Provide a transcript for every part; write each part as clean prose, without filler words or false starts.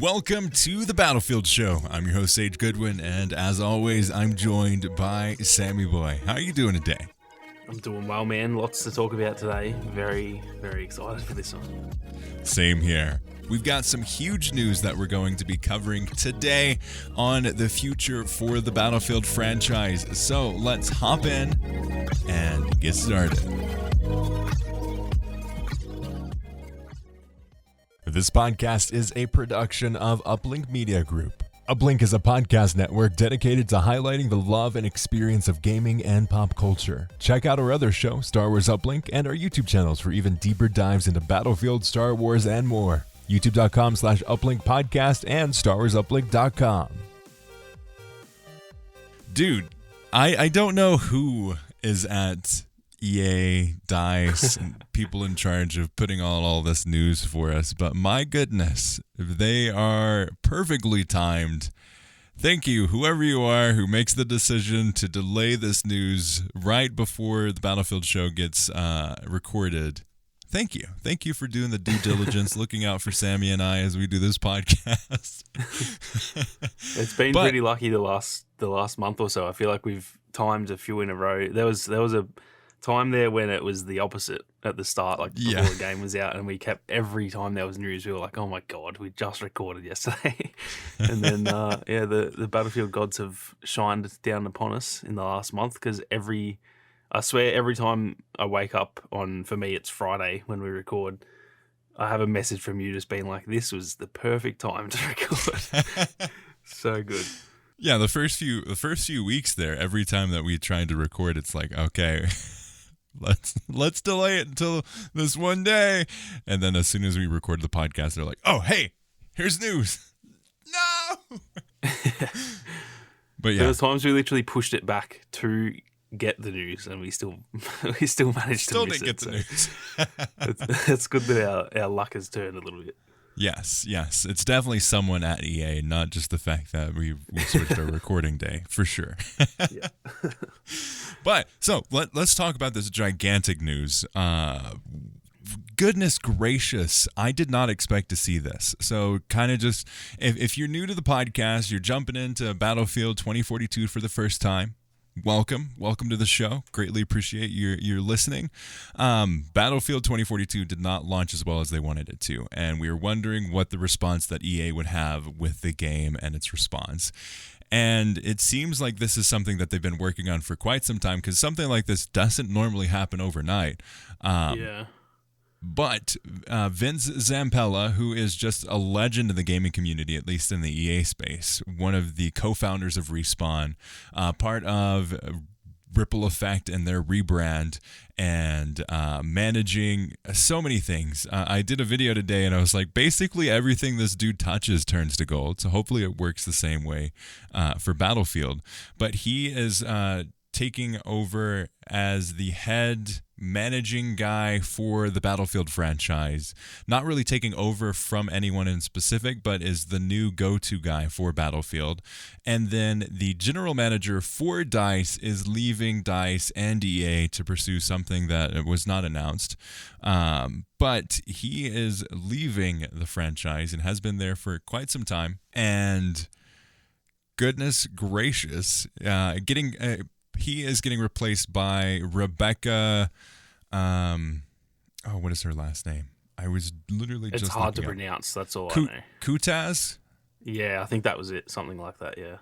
Welcome to the Battlefield Show. I'm your host, Sage Goodwin, and as always, I'm joined by Sammy Boy. How are you doing today? I'm doing well, man. Lots to talk about today. Very, very excited for this one. Same here. We've got some huge news that we're going to be covering today on the future for the Battlefield franchise. So let's hop in and get started. This podcast is a production of Uplink Media Group. Uplink is a podcast network dedicated to highlighting the love and experience of gaming and pop culture. Check out our other show, Star Wars Uplink, and our YouTube channels for even deeper dives into Battlefield, Star Wars, and more. YouTube.com/Uplink Podcast and StarWarsUplink.com. Dude, I don't know who is at EA, DICE, and people in charge of putting on all this news for us, but my goodness, they are perfectly timed. Thank you, whoever you are who makes the decision to delay this news right before the Battlefield show gets recorded. Thank you. Thank you for doing the due diligence, looking out for Sammy and I as we do this podcast. It's been pretty lucky the last month or so. I feel like we've timed a few in a row. There was a time there when it was the opposite at the start, like before the game was out, and we kept, every time there was news, we were like, oh my god, we just recorded yesterday. And then the Battlefield gods have shined down upon us in the last month, because I swear every time I wake up for me it's Friday when we record, I have a message from you just being like, this was the perfect time to record. So good. Yeah, the first few weeks there, every time that we tried to record, it's like, okay, let's delay it until this one day. And then as soon as we record the podcast, they're like, oh, hey, here's news. No! But yeah. There was times we literally pushed it back to get the news, and we still managed to miss it. Still didn't get the news. It's good that our luck has turned a little bit. Yes. It's definitely someone at EA, not just the fact that we switched our recording day, for sure. Yeah. But, so, let's talk about this gigantic news. Goodness gracious, I did not expect to see this. So, kind of just, if you're new to the podcast, you're jumping into Battlefield 2042 for the first time, welcome to the show. Greatly appreciate your listening. Battlefield 2042 did not launch as well as they wanted it to, and we were wondering what the response that EA would have with the game and its response. And it seems like this is something that they've been working on for quite some time, because something like this doesn't normally happen overnight. But Vince Zampella, who is just a legend in the gaming community, at least in the EA space, one of the co-founders of Respawn, part of Ripple Effect and their rebrand, and managing so many things. I did a video today, and I was like, basically everything this dude touches turns to gold. So hopefully it works the same way for Battlefield. But he is taking over as the head managing guy for the Battlefield franchise. Not really taking over from anyone in specific, but is the new go-to guy for Battlefield. And then the general manager for DICE is leaving DICE and EA to pursue something that was not announced. But he is leaving the franchise and has been there for quite some time. And goodness gracious, he is getting replaced by Rebecca. What is her last name? I was literally it's just. It's hard to pronounce. That's all I know. Kutaz? Yeah, I think that was it. Something like that. Yeah.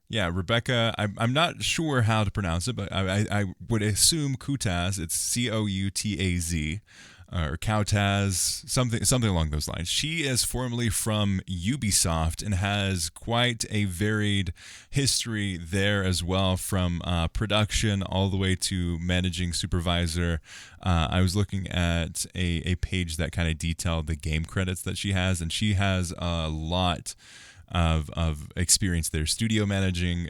Yeah, Rebecca. I'm not sure how to pronounce it, but I would assume Kutaz. It's Coutaz. Or Kautaz, something along those lines. She is formerly from Ubisoft and has quite a varied history there as well, from production all the way to managing supervisor. I was looking at a page that kind of detailed the game credits that she has, and she has a lot of experience there. Studio manager,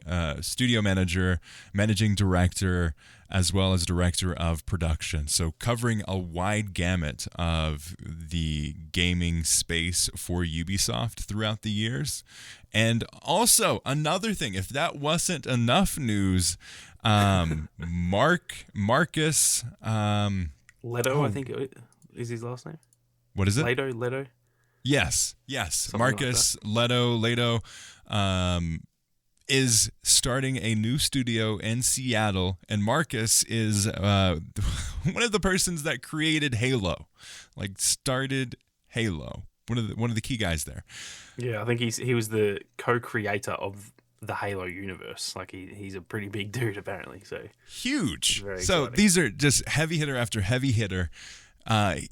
managing director, as well as director of production. So covering a wide gamut of the gaming space for Ubisoft throughout the years. And also, another thing, if that wasn't enough news, Marcus... Leto, I think is his last name. What is it? Leto. Yes. Something Marcus Leto is starting a new studio in Seattle, and Marcus is one of the persons that created Halo, like started Halo. One of the key guys there. Yeah, I think he was the co-creator of the Halo universe. Like he's a pretty big dude apparently. So huge. Very so exciting. These are just heavy hitter after heavy hitter.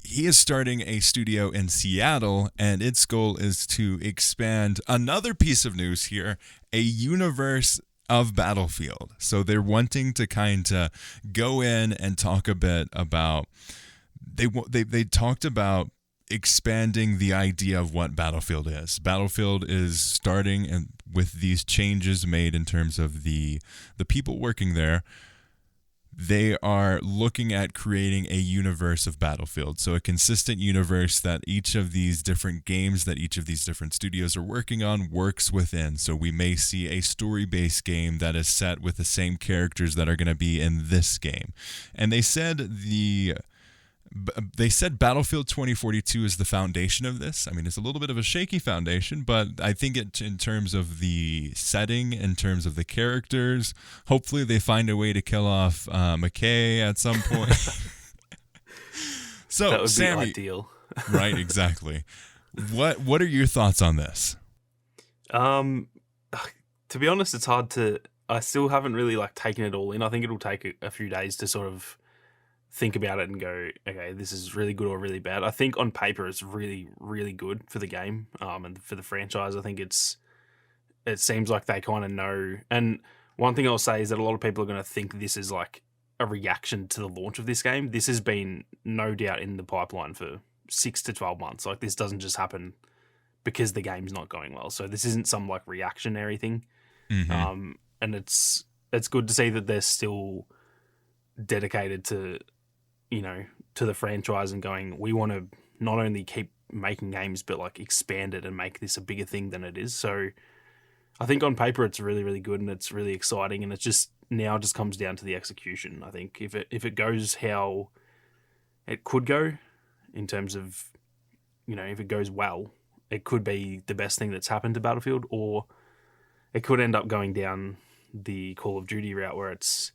He is starting a studio in Seattle, and its goal is to expand another piece of news here, a universe of Battlefield. So they're wanting to kind of go in and talk a bit about, they talked about expanding the idea of what Battlefield is. Battlefield is starting and with these changes made in terms of the people working there. They are looking at creating a universe of Battlefield. So a consistent universe that each of these different games that each of these different studios are working on works within. So we may see a story-based game that is set with the same characters that are going to be in this game. And they said Battlefield 2042 is the foundation of this. I mean, it's a little bit of a shaky foundation, but I think in terms of the setting, in terms of the characters, hopefully they find a way to kill off McKay at some point. So that would Sammy, be ideal. Right, exactly. What are your thoughts on this? To be honest, it's hard to. I still haven't really taken it all in. I think it'll take a few days to sort of think about it and go, okay, this is really good or really bad. I think on paper it's really, really good for the game and for the franchise. I think it seems like they kind of know. And one thing I'll say is that a lot of people are going to think this is like a reaction to the launch of this game. This has been no doubt in the pipeline for 6 to 12 months. Like this doesn't just happen because the game's not going well. So this isn't some reactionary thing. Mm-hmm. And it's good to see that they're still dedicated to the franchise and going, we want to not only keep making games, but expand it and make this a bigger thing than it is. So I think on paper it's really, really good and it's really exciting. And it's just comes down to the execution. I think if it goes how it could go in terms of, if it goes well, it could be the best thing that's happened to Battlefield, or it could end up going down the Call of Duty route where it's,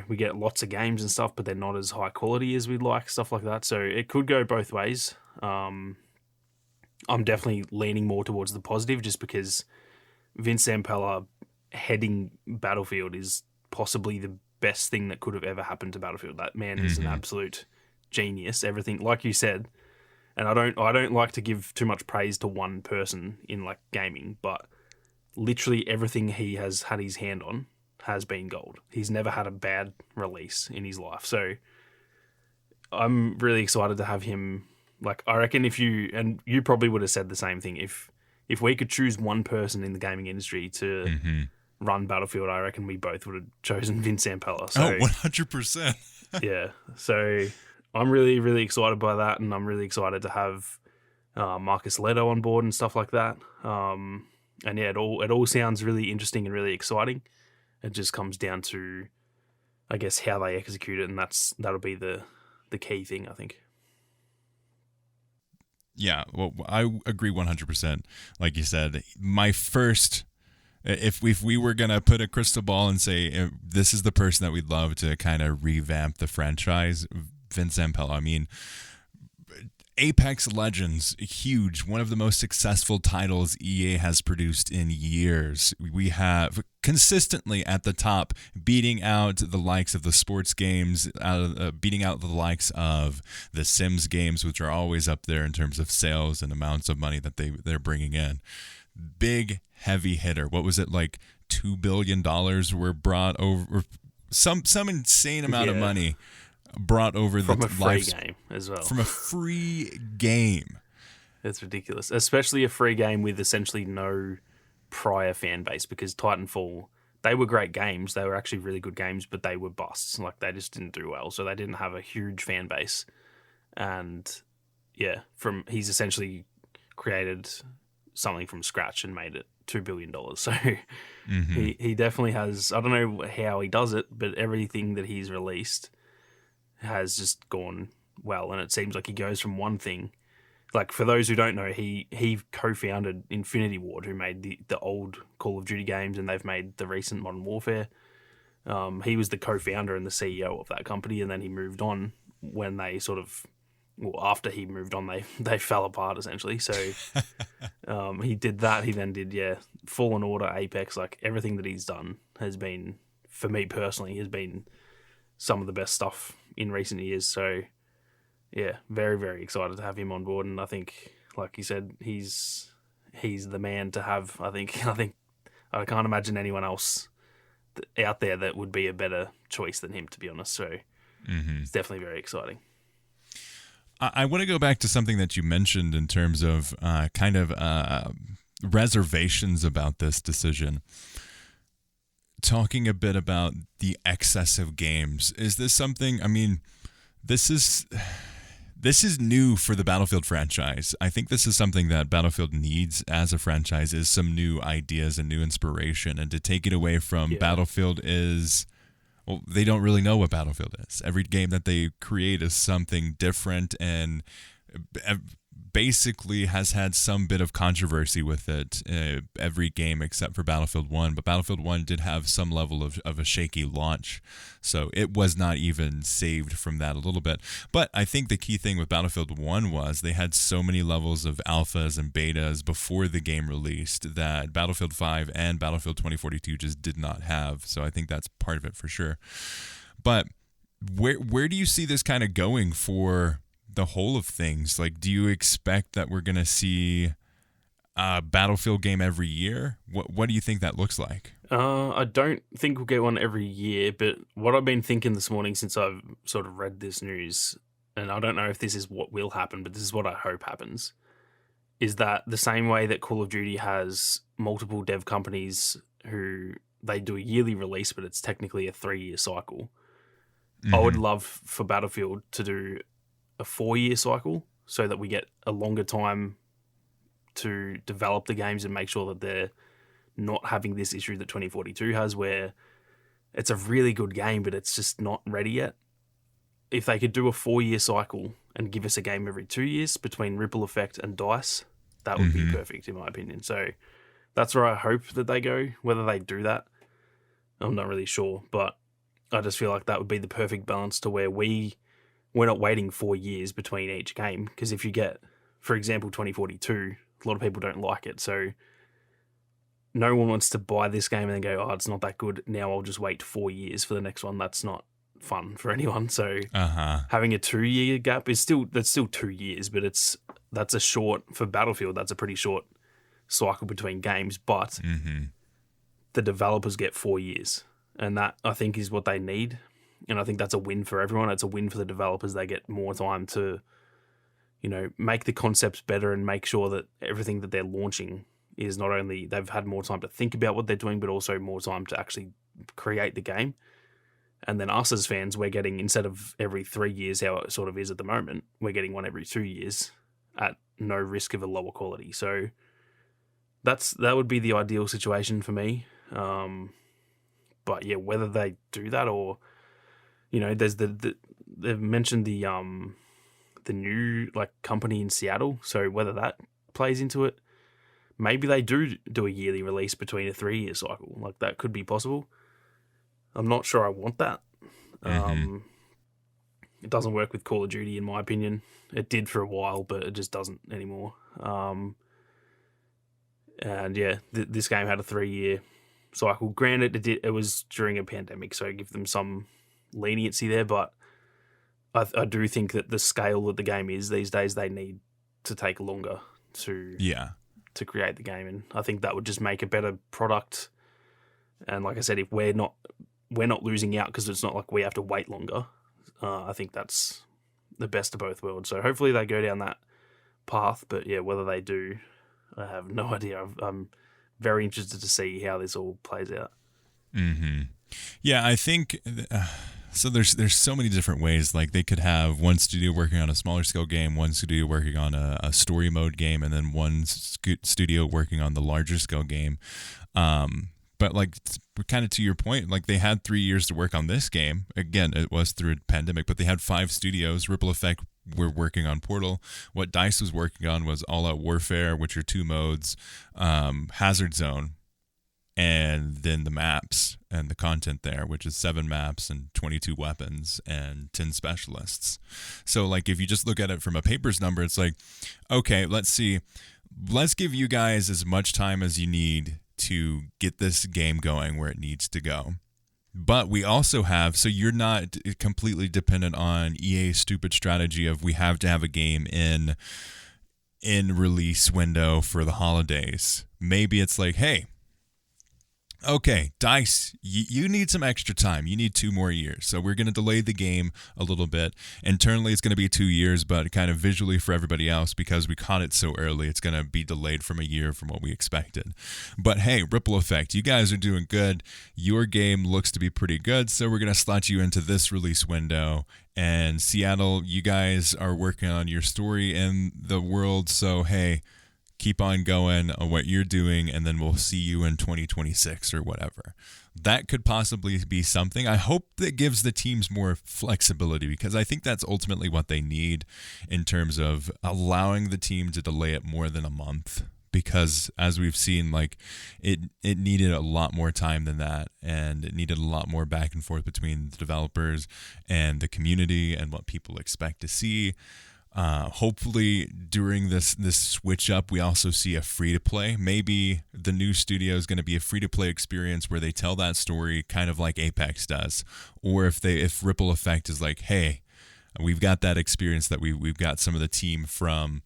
we get lots of games and stuff, but they're not as high quality as we'd like, stuff like that. So it could go both ways. I'm definitely leaning more towards the positive just because Vince Zampella heading Battlefield is possibly the best thing that could have ever happened to Battlefield. That man is an absolute genius. Everything, like you said, and I don't like to give too much praise to one person in gaming, but literally everything he has had his hand on has been gold. He's never had a bad release in his life. So I'm really excited to have him. I reckon you probably would have said the same thing. If we could choose one person in the gaming industry to run Battlefield, I reckon we both would have chosen Vince Zampella. So, 100%. Yeah. So I'm really, really excited by that. And I'm really excited to have Marcus Leto on board and stuff like that. And yeah, it all sounds really interesting and really exciting. It just comes down to, I guess, how they execute it, and that'll be the key thing, I think. Yeah, well, I agree 100%. Like you said, my first, if we were gonna put a crystal ball and say this is the person that we'd love to kind of revamp the franchise, Vince Zampella. I mean, Apex Legends, huge, one of the most successful titles EA has produced in years. We have consistently at the top, beating out the likes of the sports games, beating out the likes of the Sims games, which are always up there in terms of sales and amounts of money that they're bringing in. Big, heavy hitter. What was it, $2 billion were brought over, some insane amount of money brought over from a free game as well. From a free game. It's ridiculous. Especially a free game with essentially no prior fan base, because Titanfall, they were great games. They were actually really good games, but they were busts. They just didn't do well. So they didn't have a huge fan base. And yeah, he's essentially created something from scratch and made it $2 billion. So he definitely has, I don't know how he does it, but everything that he's released has just gone well, and it seems like he goes from one thing like for those who don't know, he co-founded Infinity Ward, who made the old Call of Duty games, and they've made the recent Modern Warfare. He was the co-founder and the CEO of that company, and then he moved on when they sort of, well, after he moved on, they fell apart essentially. So he did that. He then did Fallen Order, Apex, like everything that he's done has been, for me personally, has been some of the best stuff in recent years. So yeah, very, very excited to have him on board, and I think, like you said, he's the man to have. I think I can't imagine anyone else out there that would be a better choice than him, to be honest. So it's definitely very exciting. I want to go back to something that you mentioned in terms of reservations about this decision. Talking a bit about the excess of games. Is this something, I mean, this is new for the Battlefield franchise. I think this is something that Battlefield needs as a franchise, is some new ideas and new inspiration. And to take it away from Battlefield is, well, they don't really know what Battlefield is. Every game that they create is something different and basically has had some bit of controversy with it, every game except for Battlefield 1. But Battlefield 1 did have some level of a shaky launch, so it was not even saved from that a little bit. But I think the key thing with Battlefield 1 was they had so many levels of alphas and betas before the game released that Battlefield 5 and Battlefield 2042 just did not have. So I think that's part of it for sure. But where do you see this kind of going for the whole of things? Like, do you expect that we're going to see a Battlefield game every year? What do you think that looks like? I don't think we'll get one every year, but what I've been thinking this morning since I've sort of read this news, and I don't know if this is what will happen, but this is what I hope happens, is that the same way that Call of Duty has multiple dev companies who they do a yearly release, but it's technically a 3-year cycle. I would love for Battlefield to do a 4-year cycle so that we get a longer time to develop the games and make sure that they're not having this issue that 2042 has, where it's a really good game, but it's just not ready yet. If they could do a 4-year cycle and give us a game every 2 years between Ripple Effect and DICE, that would be perfect in my opinion. So that's where I hope that they go. Whether they do that, I'm not really sure, but I just feel like that would be the perfect balance to where we're not waiting 4 years between each game. Because if you get, for example, 2042, a lot of people don't like it. So no one wants to buy this game and then go, oh, it's not that good. Now I'll just wait 4 years for the next one. That's not fun for anyone. So having a 2-year gap is still 2 years, but that's a short, for Battlefield, that's a pretty short cycle between games. But the developers get 4 years. And that, I think, is what they need. And I think that's a win for everyone. It's a win for the developers. They get more time to, make the concepts better and make sure that everything that they're launching is not only, they've had more time to think about what they're doing, but also more time to actually create the game. And then us as fans, we're getting, instead of every 3 years, how it sort of is at the moment, we're getting one every 2 years at no risk of a lower quality. So that would be the ideal situation for me. But yeah, whether they do that or, there's they've mentioned the new company in Seattle. So whether that plays into it, maybe they do a yearly release between a 3-year cycle. Like, that could be possible. I'm not sure I want that. It doesn't work with Call of Duty, in my opinion. It did for a while, but it just doesn't anymore. And yeah, this game had a 3-year cycle. Granted, it was during a pandemic, so give them some leniency there, but I do think that the scale that the game is these days, they need to take longer to create the game, and I think that would just make a better product. And like I said, if we're not losing out because it's not like we have to wait longer, I think that's the best of both worlds. So hopefully they go down that path, but yeah, whether they do, I have no idea. I'm very interested to see how this all plays out. Yeah, I think so. There's so many different ways. Like, they could have one studio working on a smaller scale game, one studio working on a story mode game, and then one studio working on the larger scale game. But like, kind of to your point, like, they had 3 years to work on this game. Again, it was through a pandemic, but they had 5 studios. Ripple Effect were working on Portal. What DICE was working on was All Out Warfare, which are 2 modes, Hazard Zone, and then the maps and the content there, which is 7 maps and 22 weapons and 10 specialists. So like if you just look at it from a papers number, it's like, okay, let's give you guys as much time as you need to get this game going where it needs to go. But we also have, so you're not completely dependent on EA's stupid strategy of we have to have a game in release window for the holidays. Maybe it's like, hey, okay, DICE, you need some extra time. You need 2 more years. So we're going to delay the game a little bit. Internally, it's going to be 2 years, but kind of visually for everybody else, because we caught it so early, it's going to be delayed from a year from what we expected. But hey, Ripple Effect, you guys are doing good. Your game looks to be pretty good, so we're going to slot you into this release window. And Seattle, you guys are working on your story in the world, so hey, keep on going on what you're doing, and then we'll see you in 2026 or whatever. That could possibly be something. I hope that gives the teams more flexibility, because I think that's ultimately what they need in terms of allowing the team to delay it more than a month. Because as we've seen, like it needed a lot more time than that, and it needed a lot more back and forth between the developers and the community and what people expect to see. Hopefully during this switch up, we also see a free-to-play. Maybe the new studio is going to be a free-to-play experience where they tell that story kind of like Apex does. Or if Ripple Effect is like, hey, we've got that experience that we've got some of the team from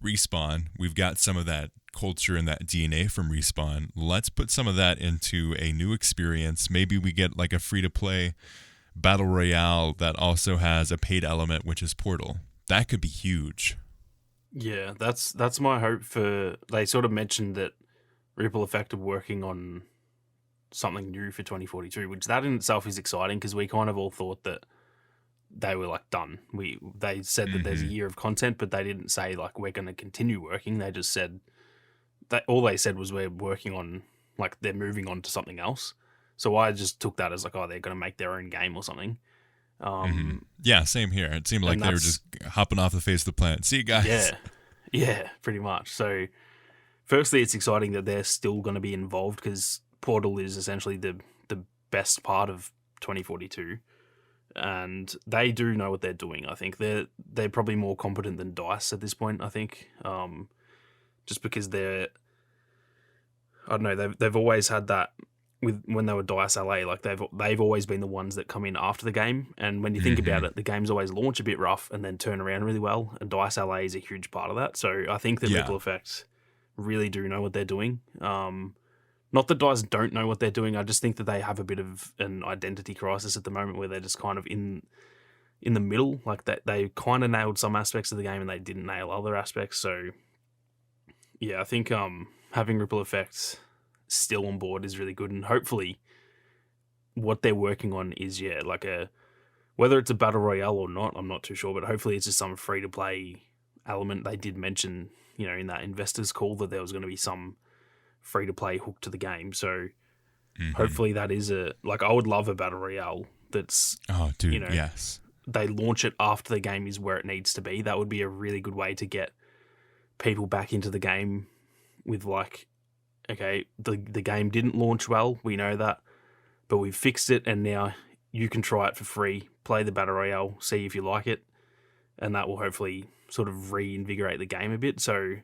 Respawn. We've got some of that culture and that DNA from Respawn. Let's put some of that into a new experience. Maybe we get like a free-to-play battle royale that also has a paid element, which is Portal. That could be huge. Yeah, that's my hope for. They sort of mentioned that Ripple Effect are working on something new for 2042, which that in itself is exciting, because we kind of all thought that they were like done. They said that there's a year of content, but they didn't say like we're going to continue working. They just said that all they said was we're working on, like they're moving on to something else. So I just took that as like, oh, they're going to make their own game or something. Yeah, same here. It seemed like they were just hopping off the face of the planet. See you guys. Yeah, pretty much. So firstly, it's exciting that they're still going to be involved, because Portal is essentially the best part of 2042, and they do know what they're doing. I think they're probably more competent than DICE at this point. I think, just because I don't know, they've always had that. When they were DICE LA, like they've always been the ones that come in after the game, and when you think about it, the games always launch a bit rough and then turn around really well, and DICE LA is a huge part of that. So I think that Ripple Effect really do know what they're doing. Not that DICE don't know what they're doing, I just think that they have a bit of an identity crisis at the moment, where they're just kind of in the middle. Like they kind of nailed some aspects of the game and they didn't nail other aspects. So yeah, I think having Ripple Effect still on board is really good, and hopefully what they're working on is like whether it's a battle royale or not, I'm not too sure, but hopefully it's just some free to play element. They did mention, in that investors call, that there was going to be some free to play hook to the game, so hopefully that is I would love a battle royale that's yes, they launch it after the game is where it needs to be. That would be a really good way to get people back into the game with like, okay, the game didn't launch well, we know that, but we've fixed it, and now you can try it for free, play the Battle Royale, see if you like it, and that will hopefully sort of reinvigorate the game a bit. So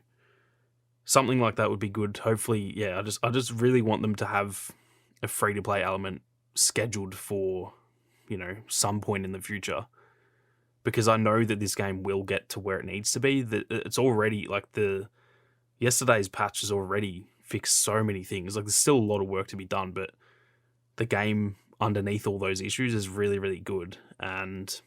something like that would be good. Hopefully, yeah, I just really want them to have a free-to-play element scheduled for, some point in the future, because I know that this game will get to where it needs to be. That it's already, like, yesterday's patch has already fixed so many things. Like, there's still a lot of work to be done, but the game underneath all those issues is really, really good. And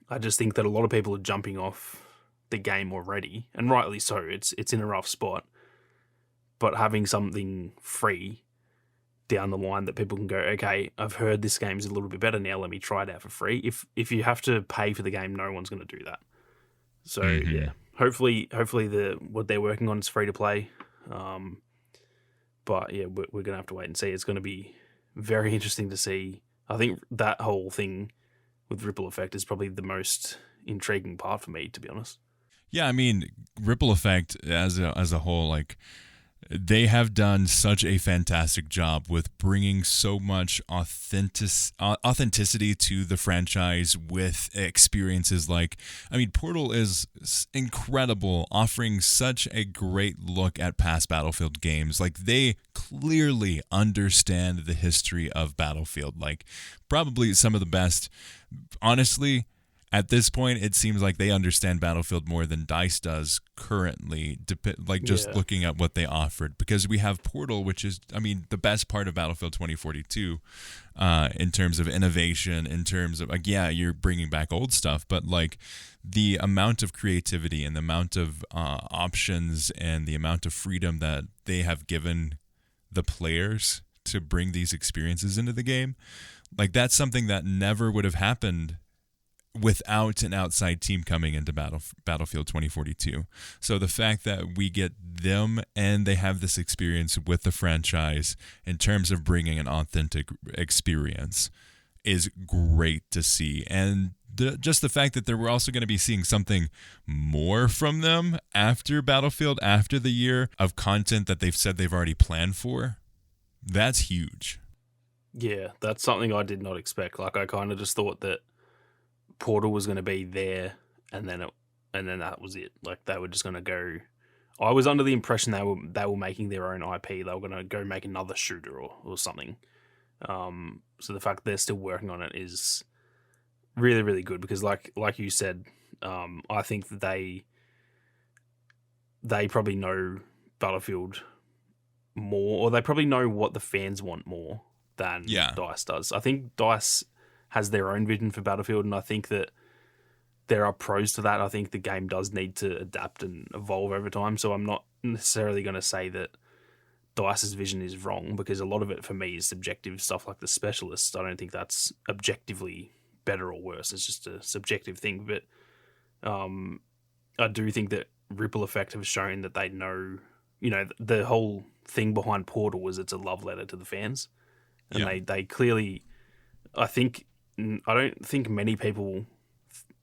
I just think that a lot of people are jumping off the game already, and rightly so. It's in a rough spot, but having something free down the line that people can go, okay, I've heard this game's a little bit better now, let me try it out for free. If you have to pay for the game, no one's going to do that. So yeah, hopefully what they're working on is free to play. But yeah, we're going to have to wait and see. It's going to be very interesting to see. I think that whole thing with Ripple Effect is probably the most intriguing part for me, to be honest. Yeah, I mean, Ripple Effect as a whole, like, they have done such a fantastic job with bringing so much authenticity to the franchise with experiences like, I mean, Portal is incredible, offering such a great look at past Battlefield games. Like, they clearly understand the history of Battlefield. Like, probably some of the best, honestly. At this point, it seems like they understand Battlefield more than DICE does currently, looking at what they offered. Because we have Portal, which is, I mean, the best part of Battlefield 2042 in terms of innovation, in terms of, like, yeah, you're bringing back old stuff, but, like, the amount of creativity and the amount of options and the amount of freedom that they have given the players to bring these experiences into the game, like, that's something that never would have happened without an outside team coming into Battlefield 2042. So the fact that we get them and they have this experience with the franchise in terms of bringing an authentic experience is great to see. And just the fact that we're also going to be seeing something more from them after Battlefield, after the year of content that they've said they've already planned for, that's huge. Yeah, that's something I did not expect. Like, I kind of just thought that Portal was going to be there, and then that was it. Like, they were just going to go. I was under the impression they were making their own IP. They were going to go make another shooter or something. So the fact they're still working on it is really, really good, because like you said, I think that they probably know Battlefield more, or they probably know what the fans want more than DICE does. I think DICE has their own vision for Battlefield, and I think that there are pros to that. I think the game does need to adapt and evolve over time, so I'm not necessarily going to say that DICE's vision is wrong, because a lot of it for me is subjective stuff like the specialists. I don't think that's objectively better or worse. It's just a subjective thing, but I do think that Ripple Effect have shown that they know, the whole thing behind Portal was it's a love letter to the fans, and they clearly, I don't think many people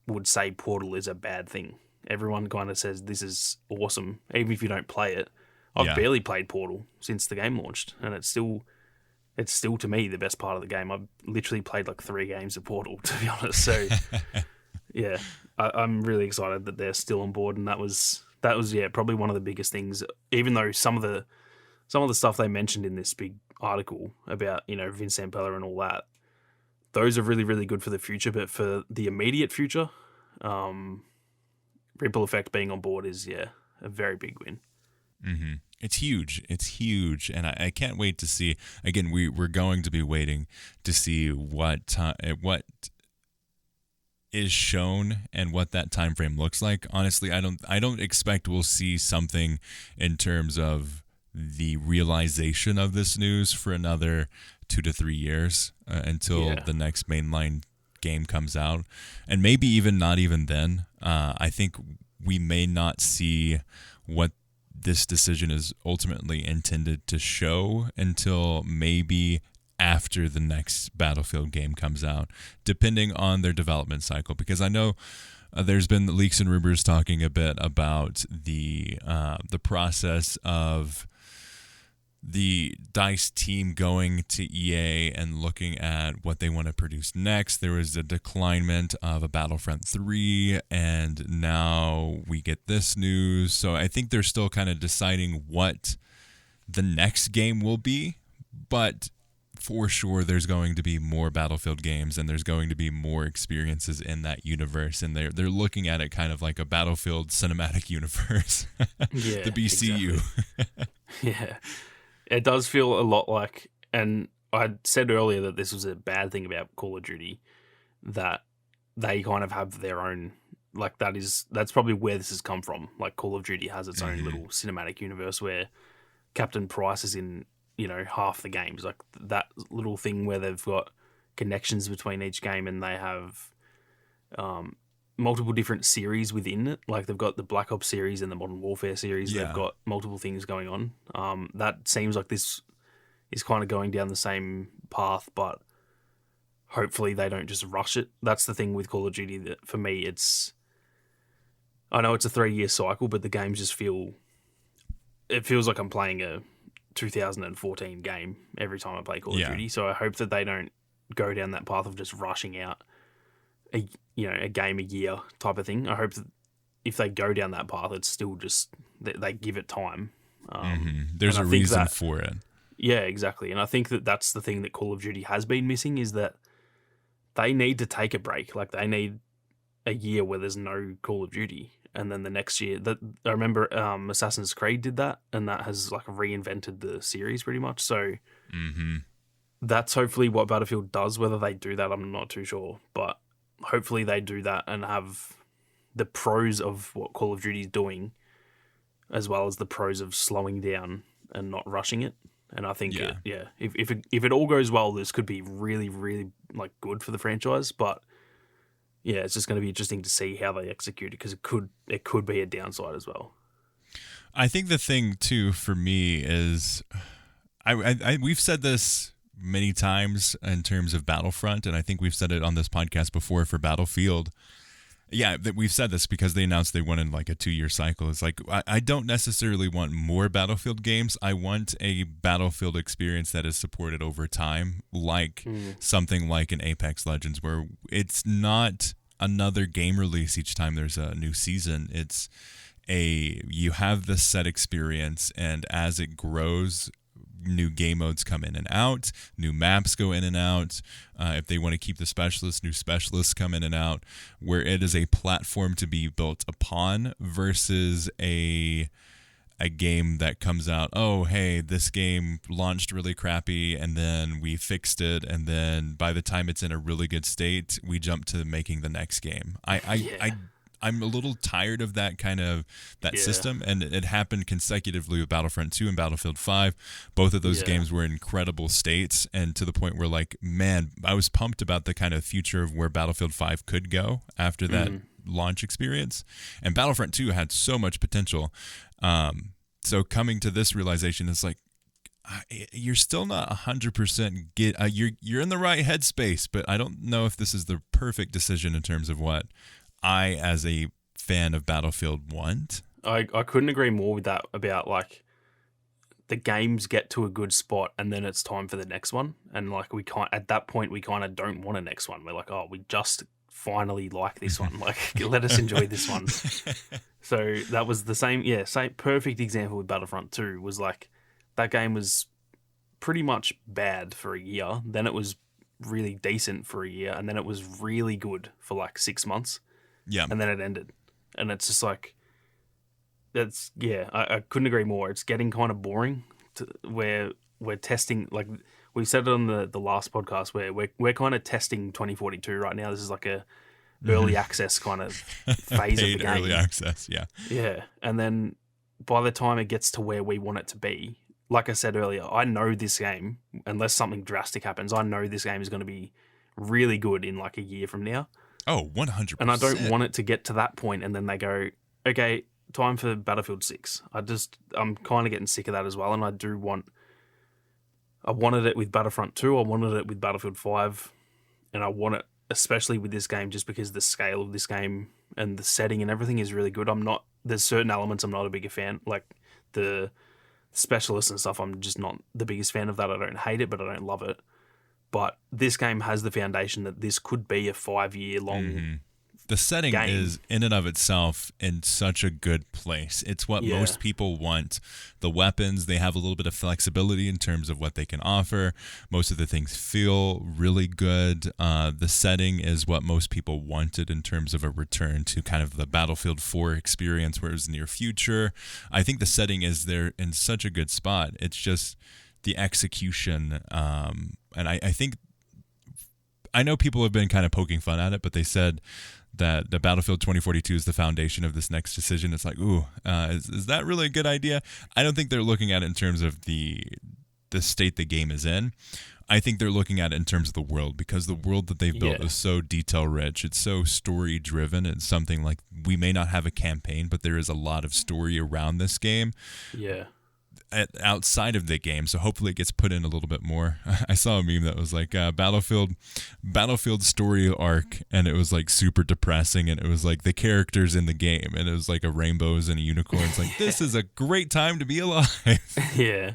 would say Portal is a bad thing. Everyone kind of says this is awesome, even if you don't play it. I've barely played Portal since the game launched, and it's still to me the best part of the game. I've literally played like 3 games of Portal, to be honest. So yeah, I'm really excited that they're still on board, and that was probably one of the biggest things. Even though some of the stuff they mentioned in this big article about Vince Zampella and all that, those are really, really good for the future, but for the immediate future, Ripple Effect being on board is, a very big win. Mm-hmm. It's huge, and I can't wait to see. Again, we're going to be waiting to see what is shown and what that time frame looks like. Honestly, I don't expect we'll see something in terms of the realization of this news for another 2 to 3 years until the next mainline game comes out, and maybe even not even then. I think we may not see what this decision is ultimately intended to show until maybe after the next Battlefield game comes out, depending on their development cycle. Because I know there's been leaks and rumors talking a bit about the process of the DICE team going to EA and looking at what they want to produce next. There was a declinement of a Battlefront 3, and now we get this news. So I think they're still kind of deciding what the next game will be, but for sure there's going to be more Battlefield games, and there's going to be more experiences in that universe, and they're looking at it kind of like a Battlefield cinematic universe. The BCU. Exactly. Yeah. It does feel a lot like, and I said earlier that this was a bad thing about Call of Duty, that they kind of have their own, like, that's probably where this has come from. Like, Call of Duty has its own little cinematic universe where Captain Price is in, half the games. Like, that little thing where they've got connections between each game, and they have multiple different series within it. Like, they've got the Black Ops series and the Modern Warfare series. They've got multiple things going on. That seems like this is kind of going down the same path, but hopefully they don't just rush it. That's the thing with Call of Duty that for me I know it's a 3-year cycle, but the games just it feels like I'm playing a 2014 game every time I play Call of Duty. So I hope that they don't go down that path of just rushing out a game a year type of thing. I hope that if they go down that path, it's still just they give it time. There's a reason for it. Yeah, exactly. And I think that that's the thing that Call of Duty has been missing, is that they need to take a break. Like, they need a year where there's no Call of Duty. And then the next year, I remember Assassin's Creed did that, and that has like reinvented the series pretty much. So that's hopefully what Battlefield does. Whether they do that, I'm not too sure. But hopefully they do that and have the pros of what Call of Duty is doing, as well as the pros of slowing down and not rushing it. And I think, if it all goes well, this could be really, really like good for the franchise. But yeah, it's just going to be interesting to see how they execute it, because it could be a downside as well. I think the thing too for me is, we've said this many times in terms of Battlefront, and I think we've said it on this podcast before for Battlefield. Yeah, we've said this because they announced they wanted like a 2-year cycle. It's like, I don't necessarily want more Battlefield games. I want a Battlefield experience that is supported over time, like something like an Apex Legends, where it's not another game release each time there's a new season. It's you have this set experience, and as it grows, new game modes come in and out, new maps go in and out. If they want to keep the specialists, new specialists come in and out, where it is a platform to be built upon versus a game that comes out, oh, hey, this game launched really crappy and then we fixed it, and then by the time it's in a really good state, we jump to making the next game. I'm a little tired of that system, and it happened consecutively with Battlefront 2 and Battlefield 5. Both of those games were in incredible states, and to the point where, like, man, I was pumped about the kind of future of where Battlefield 5 could go after that launch experience. And Battlefront 2 had so much potential. So coming to this realization is like, you're still not 100% you're in the right headspace, but I don't know if this is the perfect decision in terms of what I, as a fan of Battlefield, want. I couldn't agree more with that, about like the games get to a good spot and then it's time for the next one. And like at that point we kind of don't want a next one. We're like, oh, we just finally like this one. Like, let us enjoy this one. So that was the same perfect example with Battlefront 2. Was like, that game was pretty much bad for a year. Then it was really decent for a year. And then it was really good for like 6 months. Yeah. And then it ended. And it's just like, I couldn't agree more. It's getting kind of boring where we're testing, like we said it on the last podcast, where we're kind of testing 2042 right now. This is like a early access kind of phase of the game. Early access, yeah. Yeah. And then by the time it gets to where we want it to be, like I said earlier, I know this game, unless something drastic happens, I know this game is going to be really good in like a year from now. Oh, 100%. And I don't want it to get to that point and then they go, okay, time for Battlefield 6. I'm kind of getting sick of that as well. And I wanted it with Battlefront 2. I wanted it with Battlefield 5. And I want it especially with this game, just because the scale of this game and the setting and everything is really good. There's certain elements I'm not a bigger fan. Like the specialists and stuff, I'm just not the biggest fan of that. I don't hate it, but I don't love it. But this game has the foundation that this could be a 5-year long The setting game. Is in and of itself in such a good place. It's what most people want. The weapons, they have a little bit of flexibility in terms of what they can offer. Most of the things feel really good. The setting is what most people wanted in terms of a return to kind of the Battlefield 4 experience where it was near future. I think the setting is there in such a good spot. It's just the execution. And I think, I know people have been kind of poking fun at it, but they said that the Battlefield 2042 is the foundation of this next decision. It's like, is that really a good idea? I don't think they're looking at it in terms of the state the game is in. I think they're looking at it in terms of the world, because the world that they've built is so detail rich. It's so story driven. It's something like, we may not have a campaign, but there is a lot of story around this game. Yeah. outside of the game, so hopefully it gets put in a little bit more. I saw a meme that was like Battlefield story arc, and it was like super depressing, and it was like the characters in the game, and it was like a rainbows and a unicorns. Like this is a great time to be alive. Yeah,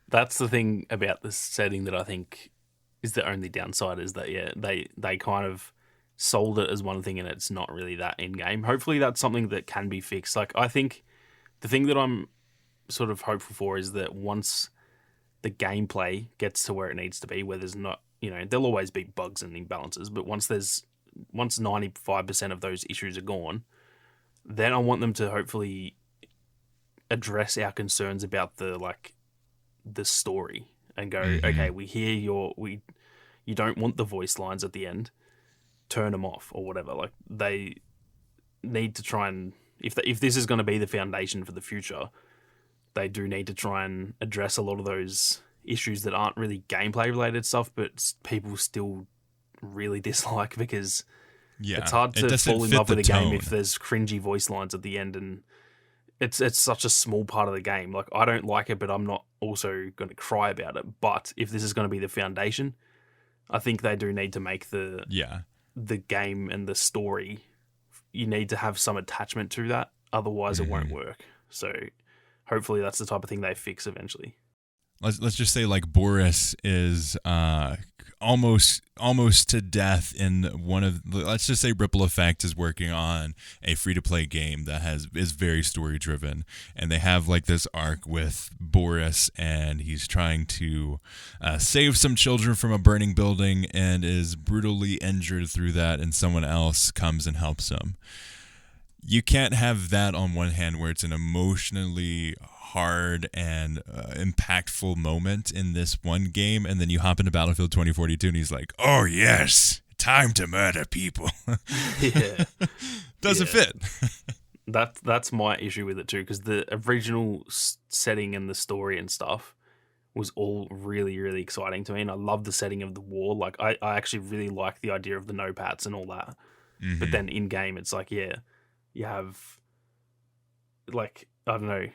that's the thing about this setting that I think is the only downside, is that they kind of sold it as one thing and it's not really that in game. Hopefully that's something that can be fixed. Like I think the thing that I'm sort of hopeful for is that once the gameplay gets to where it needs to be, where there's not, there'll always be bugs and imbalances, but once 95% of those issues are gone, then I want them to hopefully address our concerns about the story and go, okay, we hear you don't want the voice lines at the end, turn them off or whatever. Like they need to try and, if this is going to be the foundation for the future, they do need to try and address a lot of those issues that aren't really gameplay related stuff, but people still really dislike, because it's hard to fall in love with a game if there's cringy voice lines at the end, and it's such a small part of the game. Like I don't like it, but I'm not also going to cry about it. But if this is going to be the foundation, I think they do need to make the game and the story, you need to have some attachment to that, otherwise it won't work. So hopefully that's the type of thing they fix eventually. Let's just say like Boris is almost to death in one of, let's just say Ripple Effect is working on a free-to-play game that is very story-driven, and they have like this arc with Boris, and he's trying to save some children from a burning building and is brutally injured through that, and someone else comes and helps him. You can't have that on one hand where it's an emotionally hard and impactful moment in this one game, and then you hop into Battlefield 2042 and he's like, oh yes, time to murder people. Doesn't fit. That's my issue with it too, because the original setting and the story and stuff was all really, really exciting to me, and I love the setting of the war. Like I actually really like the idea of the no-pats and all that. But then in game it's like, you have, like, I don't know,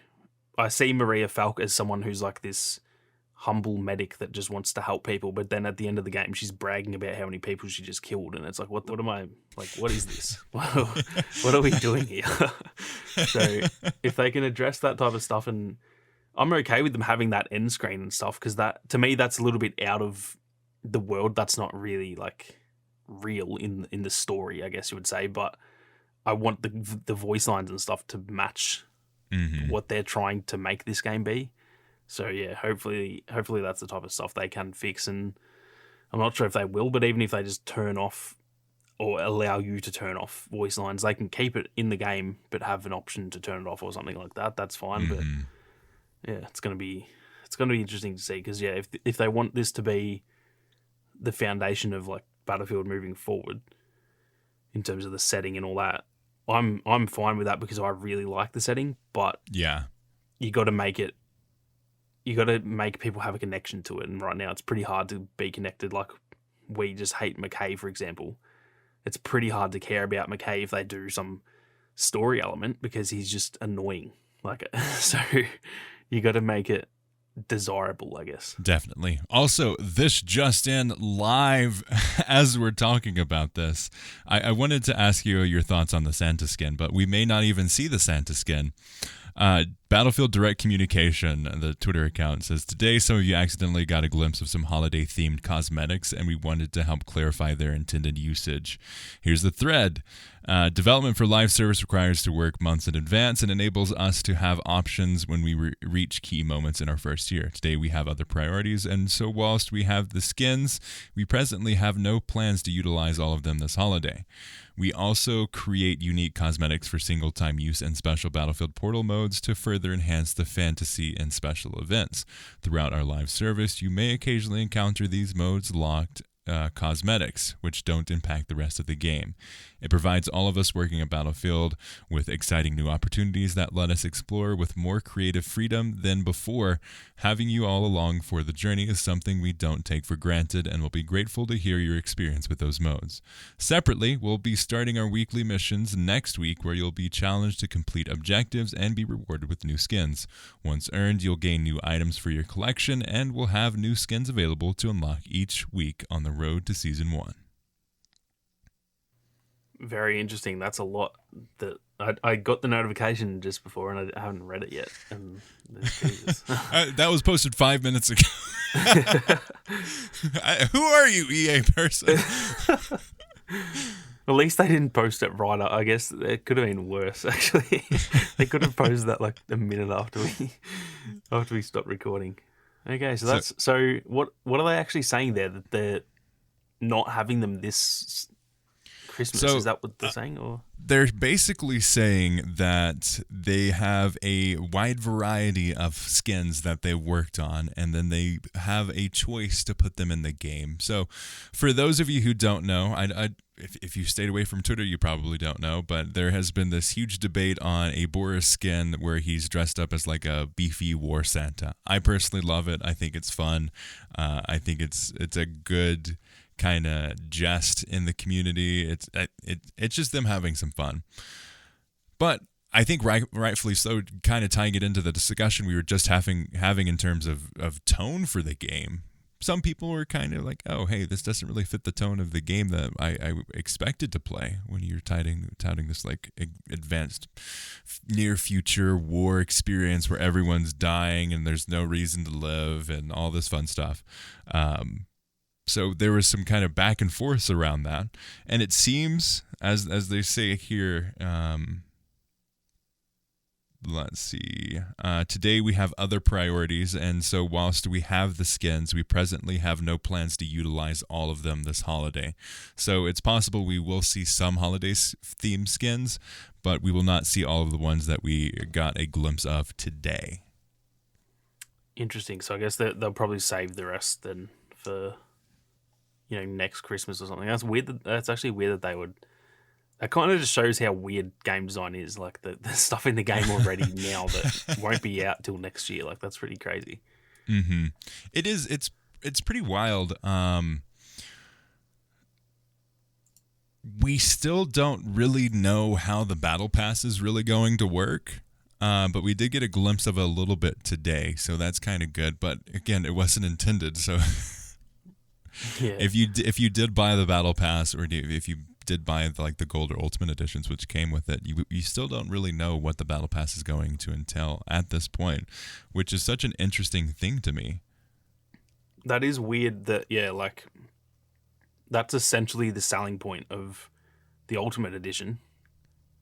I see Maria Falk as someone who's like this humble medic that just wants to help people, but then at the end of the game she's bragging about how many people she just killed, and it's like, what am I, like, what is this? What are we doing here? So if they can address that type of stuff, and I'm okay with them having that end screen and stuff, because that, to me, that's a little bit out of the world. That's not really like real in the story, I guess you would say, but I want the voice lines and stuff to match what they're trying to make this game be. So yeah, hopefully that's the type of stuff they can fix, and I'm not sure if they will, but even if they just turn off or allow you to turn off voice lines, they can keep it in the game but have an option to turn it off or something like that. That's fine. But yeah, it's gonna be interesting to see, because if they want this to be the foundation of like Battlefield moving forward in terms of the setting and all that, I'm fine with that, because I really like the setting. But you got to make people have a connection to it, and right now it's pretty hard to be connected. Like, we just hate McKay, for example. It's pretty hard to care about McKay if they do some story element, because he's just annoying. Like, so you got to make it desirable, I guess. Definitely. Also, this just in live as we're talking about this, I wanted to ask you your thoughts on the Santa skin, but we may not even see the Santa skin. Battlefield Direct Communication, the Twitter account, says, today some of you accidentally got a glimpse of some holiday-themed cosmetics, and we wanted to help clarify their intended usage. Here's the thread. Development for live service requires to work months in advance and enables us to have options when we reach key moments in our first year. Today we have other priorities, and so whilst we have the skins, we presently have no plans to utilize all of them this holiday. We also create unique cosmetics for single-time use and special Battlefield Portal modes to further enhance the fantasy and special events. Throughout our live service, you may occasionally encounter these modes locked cosmetics, which don't impact the rest of the game. It provides all of us working at Battlefield with exciting new opportunities that let us explore with more creative freedom than before. Having you all along for the journey is something we don't take for granted, and we'll be grateful to hear your experience with those modes. Separately, we'll be starting our weekly missions next week, where you'll be challenged to complete objectives and be rewarded with new skins. Once earned, you'll gain new items for your collection, and we'll have new skins available to unlock each week on the road to Season 1. Very interesting. That's a lot. That I got the notification just before, and I haven't read it yet. And that was posted 5 minutes ago. Who are you, EA person? At least they didn't post it right up. I guess it could have been worse, actually. They could have posted that like a minute after we stopped recording. Okay, so what are they actually saying there? That they're not having them this Christmas? Is that what they're saying? Or they're basically saying that they have a wide variety of skins that they worked on, and then they have a choice to put them in the game. So for those of you who don't know, if you stayed away from Twitter, you probably don't know, but there has been this huge debate on a Boris skin where he's dressed up as like a beefy war Santa. I personally love it. I think it's fun. I think it's a good kind of jest in the community. It's just them having some fun. But I think rightfully so, kind of tying it into the discussion we were just having in terms of tone for the game. Some people were kind of like, oh, hey, this doesn't really fit the tone of the game that I expected to play when you're touting this like advanced near future war experience where everyone's dying and there's no reason to live and all this fun stuff. So there was some kind of back and forth around that. And it seems, as they say here, let's see, today we have other priorities, and so whilst we have the skins, we presently have no plans to utilize all of them this holiday. So it's possible we will see some holiday-themed skins, but we will not see all of the ones that we got a glimpse of today. Interesting. So I guess they'll probably save the rest then for next Christmas or something. That's weird. That's actually weird that they would. That kind of just shows how weird game design is. Like the stuff in the game already now that won't be out till next year. Like that's pretty crazy. Mm-hmm. It is. It's pretty wild. We still don't really know how the battle pass is really going to work. But we did get a glimpse of it a little bit today, so that's kind of good. But again, it wasn't intended. So yeah. if you did buy the battle pass, or if you did buy like the gold or ultimate editions, which came with it, you still don't really know what the battle pass is going to entail at this point, which is such an interesting thing to me. That is weird. Like that's essentially the selling point of the ultimate edition,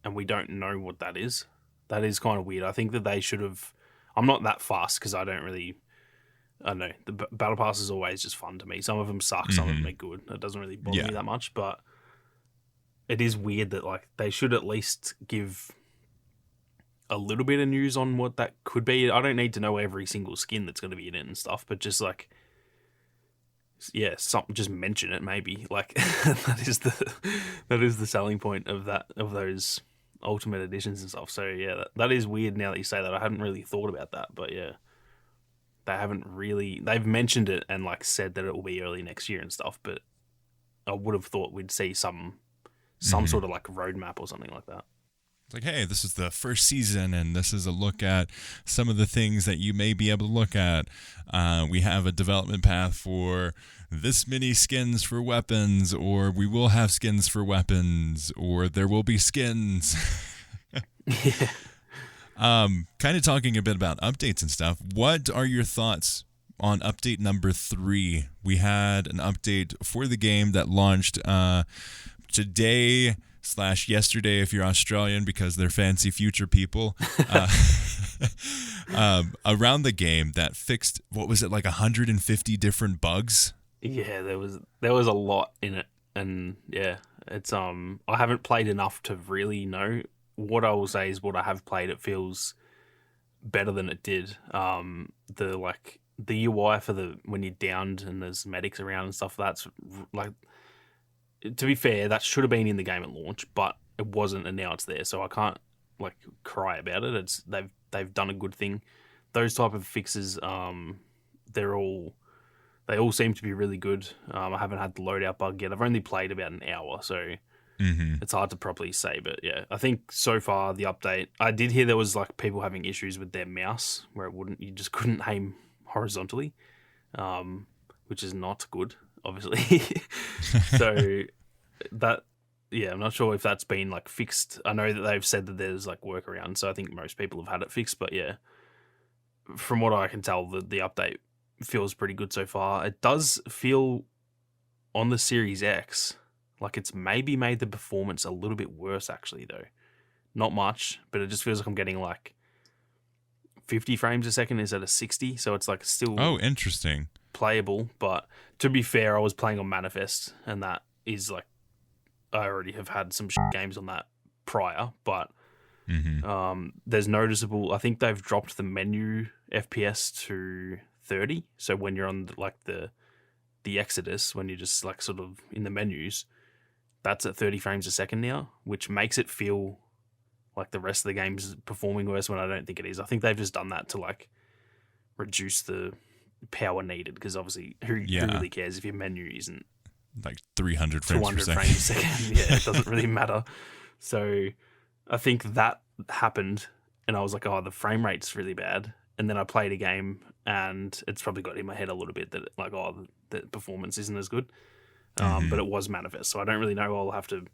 and we don't know what that is. That is kind of weird. I think that they should have. I'm not that fast because I don't know. The battle pass is always just fun to me. Some of them suck, some of them are good. It doesn't really bother me that much, but it is weird that like they should at least give a little bit of news on what that could be. I don't need to know every single skin that's going to be in it and stuff, but just like, just mention it maybe. Like that is the selling point of those ultimate editions and stuff. So yeah, that is weird now that you say that. I hadn't really thought about that, but yeah. They've mentioned it and like said that it will be early next year and stuff, but I would have thought we'd see some sort of like roadmap or something like that. It's like, hey, this is the first season and this is a look at some of the things that you may be able to look at. We have a development path for this many skins for weapons, or we will have skins for weapons, or there will be skins. Yeah. Kind of talking a bit about updates and stuff. What are your thoughts on update number 3? We had an update for the game that launched today / yesterday if you're Australian, because they're fancy future people. Around the game that fixed, what was it, like 150 different bugs? Yeah, there was a lot in it, and yeah, it's I haven't played enough to really know. What I will say is what I have played, it feels better than it did. The like the UI for when you're downed and there's medics around and stuff, that's like, to be fair, that should have been in the game at launch, but it wasn't, and now it's there. So I can't like cry about it. It's they've done a good thing. Those type of fixes, they all seem to be really good. I haven't had the loadout bug yet. I've only played about an hour, so it's hard to properly say. But yeah, I think so far the update. I did hear there was like people having issues with their mouse where you just couldn't aim horizontally, which is not good, obviously. So that, yeah, I'm not sure if that's been like fixed. I know that they've said that there's like workarounds, so I think most people have had it fixed. But yeah, from what I can tell, the update feels pretty good so far. It does feel on the Series X like it's maybe made the performance a little bit worse, actually, though. Not much, but it just feels like I'm getting like 50 frames a second instead of 60, so it's like still interesting, playable. But to be fair, I was playing on Manifest, and that is like, I already have had some games on that prior, but there's noticeable. I think they've dropped the menu FPS to 30. So when you're on like the Exodus, when you're just like sort of in the menus, that's at 30 frames a second now, which makes it feel like the rest of the game's performing worse when I don't think it is. I think they've just done that to like reduce the power needed, because obviously who really cares if your menu isn't like 300 frames 200 per second. frames a second. Yeah, it doesn't really matter. So I think that happened, and I was like, oh, the frame rate's really bad. And then I played a game, and it's probably got in my head a little bit that like, oh, the performance isn't as good. But it was Manifest, so I don't really know. I'll have to,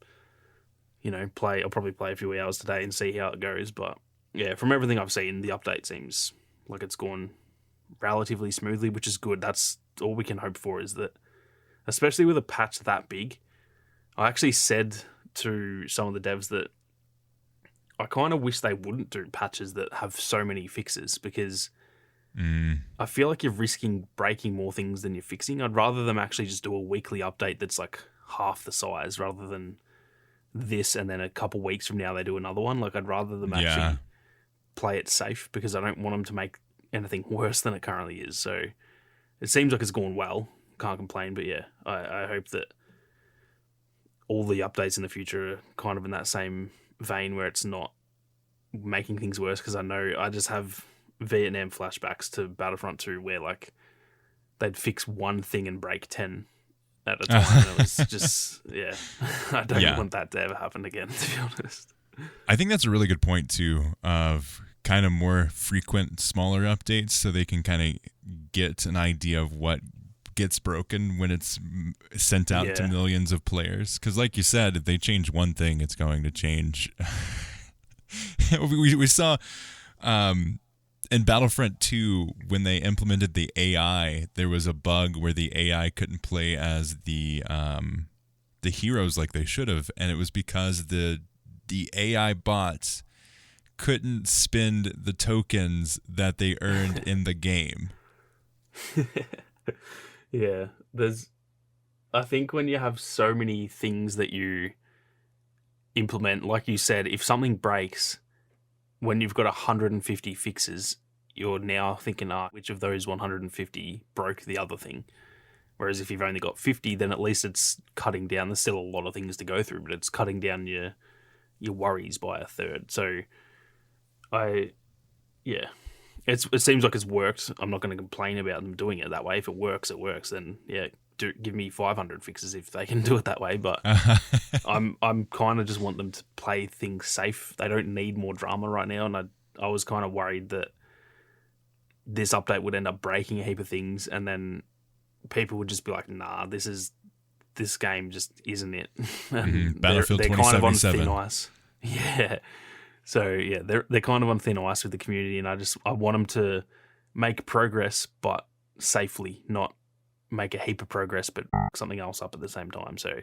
play. I'll probably play a few hours today and see how it goes. But yeah, from everything I've seen, the update seems like it's gone relatively smoothly, which is good. That's all we can hope for, is that, especially with a patch that big. I actually said to some of the devs that I kind of wish they wouldn't do patches that have so many fixes, because I feel like you're risking breaking more things than you're fixing. I'd rather them actually just do a weekly update that's like half the size, rather than this and then a couple weeks from now they do another one. Like, I'd rather them actually play it safe, because I don't want them to make anything worse than it currently is. So it seems like it's gone well. Can't complain. But yeah, I hope that all the updates in the future are kind of in that same vein, where it's not making things worse, because I know I just have Vietnam flashbacks to Battlefront 2 where like they'd fix one thing and break 10 at a time. And it was just, I don't want that to ever happen again, to be honest. I think that's a really good point too, of kind of more frequent, smaller updates, so they can kind of get an idea of what gets broken when it's sent out to millions of players. Because like you said, if they change one thing, it's going to change. we saw in Battlefront 2, when they implemented the AI, there was a bug where the AI couldn't play as the heroes like they should have, and it was because the AI bots couldn't spend the tokens that they earned in the game. Yeah, I think when you have so many things that you implement, like you said, if something breaks, when you've got 150 fixes, you're now thinking, which of those 150 broke the other thing? Whereas if you've only got 50, then at least it's cutting down. There's still a lot of things to go through, but it's cutting down your worries by a third. So it seems like it's worked. I'm not going to complain about them doing it that way. If it works, it works. Then give me 500 fixes if they can do it that way. But I'm kind of just want them to play things safe. They don't need more drama right now, and I was kind of worried that this update would end up breaking a heap of things, and then people would just be like, "Nah, this game just isn't it." Battlefield 2077. Kind of on thin ice. Yeah. So yeah, they're kind of on thin ice with the community, and I want them to make progress, but safely, not make a heap of progress but something else up at the same time. So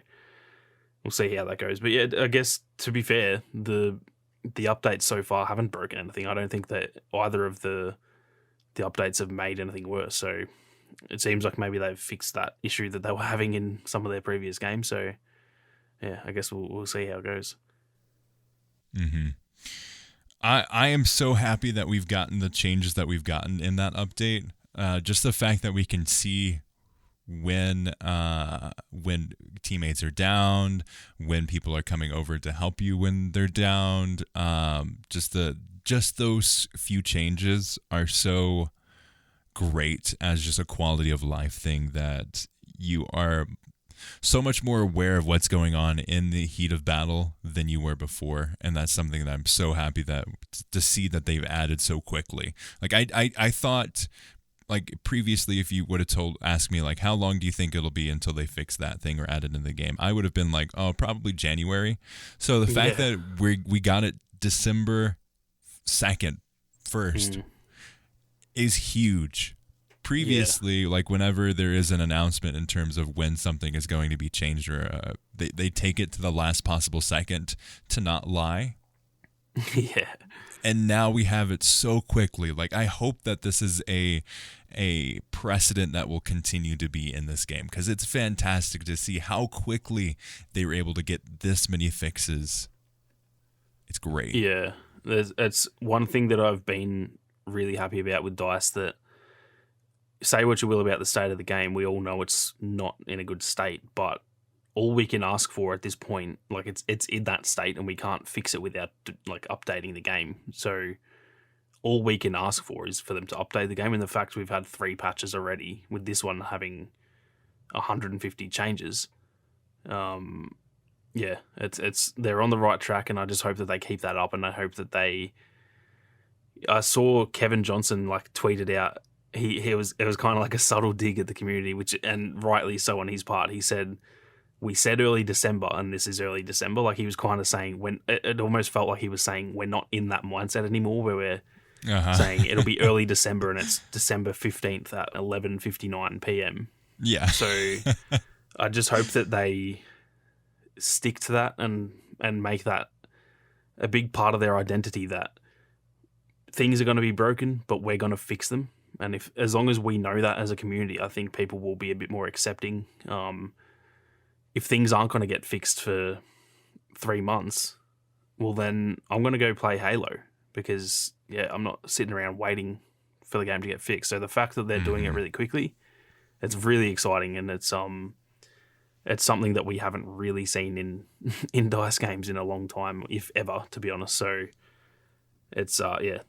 we'll see how that goes. But yeah, I guess to be fair, the updates so far haven't broken anything. I don't think that either of the updates have made anything worse. So it seems like maybe they've fixed that issue that they were having in some of their previous games. So yeah, I guess we'll see how it goes. Mm-hmm. I am so happy that we've gotten the changes that we've gotten in that update. Just the fact that we can see when teammates are downed, when people are coming over to help you when they're downed. Just those few changes are so great as just a quality of life thing, that you are so much more aware of what's going on in the heat of battle than you were before. And that's something that I'm so happy to see that they've added so quickly. Like I thought, like previously, if you would have asked me like, how long do you think it'll be until they fix that thing or add it in the game, I would have been like, oh, probably January. So the fact that we got it December 2nd, 1st is huge. Previously, like whenever there is an announcement in terms of when something is going to be changed, or they take it to the last possible second to not lie. Yeah. And now we have it so quickly. Like, I hope that this is a precedent that will continue to be in this game, because it's fantastic to see how quickly they were able to get this many fixes. It's great. Yeah. It's one thing that I've been really happy about with DICE, that say what you will about the state of the game, we all know it's not in a good state, but all we can ask for at this point, like it's in that state, and we can't fix it without like updating the game. So all we can ask for is for them to update the game, and the fact we've had 3 patches already, with this one having 150 changes. Yeah, it's they're on the right track, and I just hope that they keep that up, and I hope that I saw Kevin Johnson like tweeted out, it was kind of like a subtle dig at the community, and rightly so on his part. He said, we said early December, and this is early December. Like, he was kind of saying, when it almost felt like he was saying we're not in that mindset anymore, where we're saying it'll be early December, and it's December 15th at 11:59 p.m. Yeah. So I just hope that they stick to that and make that a big part of their identity, that things are going to be broken, but we're going to fix them. And as long as we know that as a community, I think people will be a bit more accepting. If things aren't going to get fixed for 3 months, well, then I'm going to go play Halo, because I'm not sitting around waiting for the game to get fixed. So the fact that they're doing it really quickly, it's really exciting, and it's something that we haven't really seen in DICE games in a long time, if ever, to be honest. So it's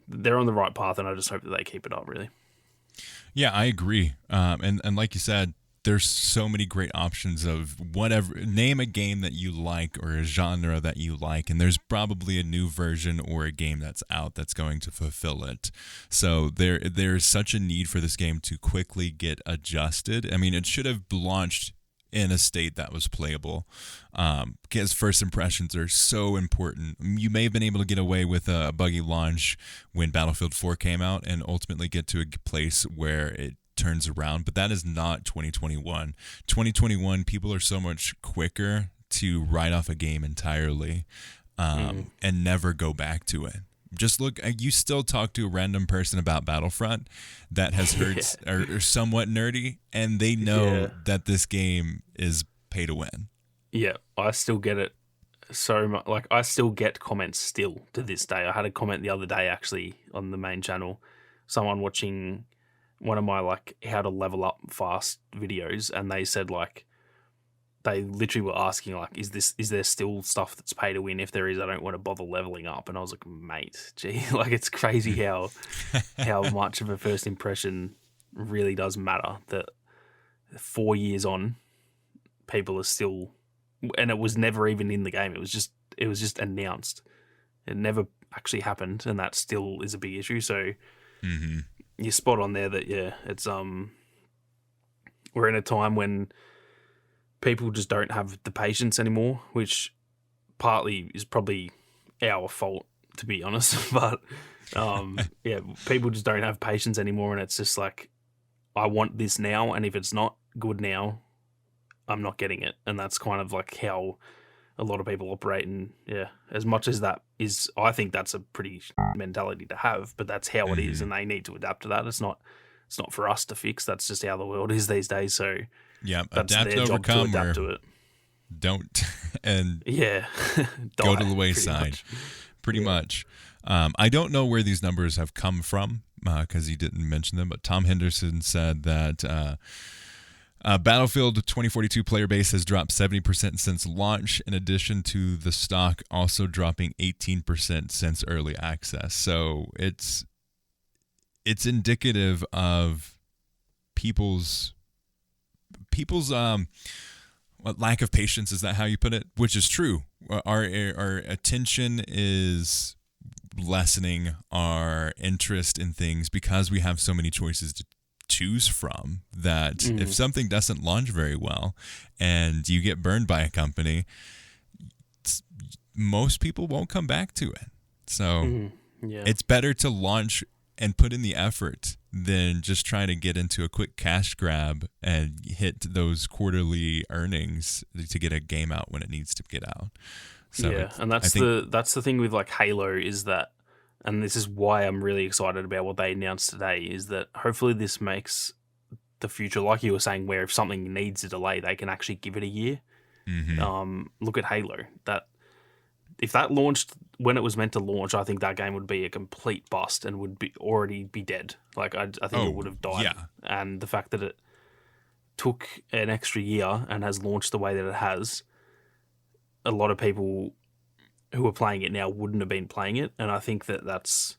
they're on the right path, and I just hope that they keep it up, really. Yeah, I agree. And like you said, there's so many great options of whatever. Name a game that you like, or a genre that you like, and there's probably a new version or a game that's out that's going to fulfill it. So there's such a need for this game to quickly get adjusted. I mean, it should have launched in a state that was playable, because first impressions are so important. You may have been able to get away with a buggy launch when Battlefield 4 came out, and ultimately get to a place where it turns around, but that is not 2021. 2021, people are so much quicker to write off a game entirely, and never go back to it. Just look, you still talk to a random person about Battlefront that has heard are somewhat nerdy, and they know that this game is pay to win. Yeah, I still get it so much. Like, I still get comments still to this day. I had a comment the other day, actually, on the main channel, someone watching one of my like how to level up fast videos, and they said, like, they literally were asking, like, is there still stuff that's pay to win? If there is, I don't want to bother leveling up. And I was like, mate, gee, like, it's crazy how much of a first impression really does matter. That 4 years on, people are still, and it was never even in the game. It was just announced. It never actually happened, and that still is a big issue. So you're spot on there that it's we're in a time when people just don't have the patience anymore, which partly is probably our fault, to be honest. But people just don't have patience anymore, and it's just like, I want this now, and if it's not good now, I'm not getting it. And that's kind of like how a lot of people operate. And as much as that is, I think that's a pretty mentality to have, but that's how it is, and they need to adapt to that. It's not for us to fix. That's just how the world is these days. So that's adapt their to job overcome, to adapt to it. Don't and go to the wayside. Pretty much. I don't know where these numbers have come from, because he didn't mention them, but Tom Henderson said that Battlefield 2042 player base has dropped 70% since launch, in addition to the stock also dropping 18% since early access. So it's indicative of people's lack of patience. Is that how you put it? Which is true. Our attention is lessening, our interest in things, because we have so many choices to choose from, that if something doesn't launch very well and you get burned by a company, most people won't come back to it. So it's better to launch and put in the effort than just trying to get into a quick cash grab and hit those quarterly earnings to get a game out when it needs to get out. So yeah, and that's the thing with like Halo is that, and this is why I'm really excited about what they announced today, is that hopefully this makes the future, like you were saying, where if something needs a delay, they can actually give it a year. Look at Halo. That if that launched when it was meant to launch, I think that game would be a complete bust and would already be dead. Like I think it would have died. Yeah. And the fact that it took an extra year and has launched the way that it has, a lot of people who are playing it now wouldn't have been playing it. And I think that that's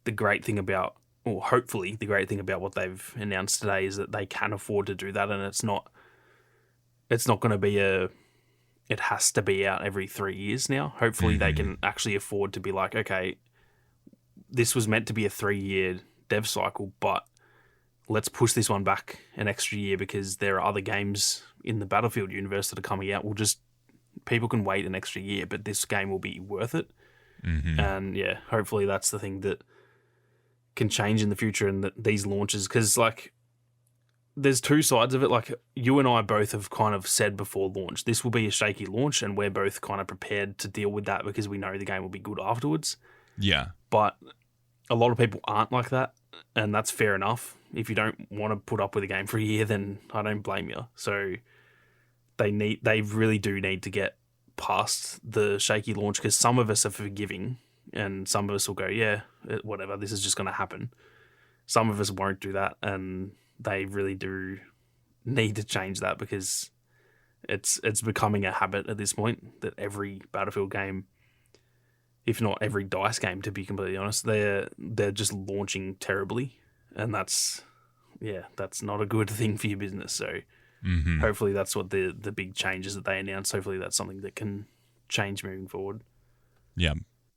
the great thing about, or hopefully the great thing about what they've announced today, is that they can afford to do that. And it's not going to be it has to be out every 3 years now. Hopefully they can actually afford to be like, okay, this was meant to be a 3-year dev cycle, but let's push this one back an extra year because there are other games in the Battlefield universe that are coming out. People can wait an extra year, but this game will be worth it. And yeah, hopefully that's the thing that can change in the future, and that these launches, because like there's two sides of it. Like you and I both have kind of said before launch, this will be a shaky launch, and we're both kind of prepared to deal with that because we know the game will be good afterwards. Yeah. But a lot of people aren't like that, and that's fair enough. If you don't want to put up with a game for a year, then I don't blame you. So they really do need to get past the shaky launch, because some of us are forgiving and some of us will go, yeah, whatever, this is just going to happen. Some of us won't do that, and they really do need to change that, because it's becoming a habit at this point that every Battlefield game, if not every DICE game, to be completely honest, they're just launching terribly, and that's not a good thing for your business. So hopefully that's what the big changes that they announced, hopefully that's something that can change moving forward. Yeah,